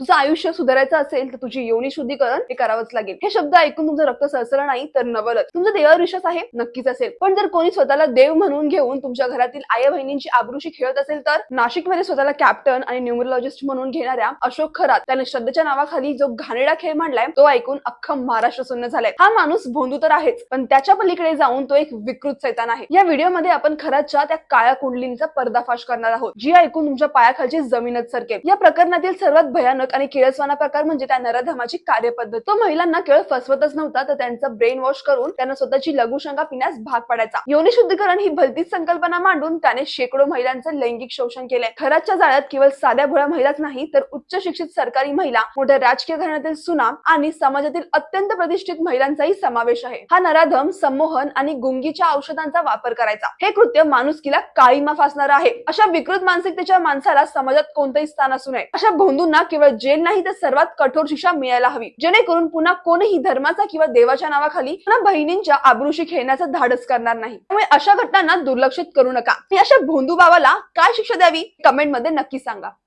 तुझं आयुष्य सुधारायचं असेल तर तुझी योनी शुद्धीकरण हे करावंच लागेल. हे शब्द ऐकून तुमचं रक्त सळसळलं नाही तर नवलच. तुमचा देवावर विश्वास आहे नक्कीच असेल, पण जर कोणी स्वतःला देव म्हणून घेऊन तुमच्या घरातील आई बहिणींची आबरूशी खेळत असेल तर नाशिकमध्ये स्वतःला कॅप्टन आणि न्यूमरोलॉजिस्ट म्हणून घेणाऱ्या अशोक खरात त्याने श्रद्धेच्या नावाखाली जो घाणेरडा खेळ मांडलाय तो ऐकून अख्खं महाराष्ट्र सुन्न झालंय. हा माणूस भोंदू तर आहेच, पण त्याच्या पलीकडे जाऊन तो एक विकृत सैतान आहे. या व्हिडिओमध्ये आपण खरातच्या त्या काळ्या कुंडलींचा पर्दाफाश करणार आहोत, जी ऐकून तुमच्या पायाखालची जमीनच सरकेल. या प्रकरणातील सर्वात भयानक आणि किळसवाना प्रकार म्हणजे त्या नराधमाची कार्यपद्धत. तो महिलांना केवळ फसवतच नव्हता तर त्यांचं ब्रेन वॉश करून त्यांना स्वतःची लघुशंका पिण्यास भाग पाडायचा. योनी शुद्धीकरण ही भलतीच संकल्पना मांडून त्याने शेकडो महिलांचं लैंगिक शोषण केलंय. खरातच्या जाळ्यात केवळ साध्या भोळ्या महिलाच नाही तर उच्च शिक्षित सरकारी महिला, मोठ्या राजकीय घराण्यातील सुना आणि समाजातील अत्यंत प्रतिष्ठित महिलांचाही समावेश आहे. हा नराधम संमोहन आणि गुंगीच्या औषधांचा वापर करायचा. हे कृत्य माणुसकीला काळीमा फासणार आहे. अशा विकृत मानसिकतेच्या माणसाला समाजात कोणतंही स्थान असू नये. अशा भोंदूंना केवळ जेल नाही तर सर्वात कठोर शिक्षा मिळायला हवी, जेणेकरून पुन्हा कोणीही धर्माचा किंवा देवाच्या नावाखाली पुन्हा बहिणींच्या आबरूशी खेळण्याचं धाडस करणार नाही. त्यामुळे अशा घटनांना दुर्लक्षित करू नका. अशा भोंदू बाबाला काय शिक्षा द्यावी कमेंट मध्ये नक्की सांगा.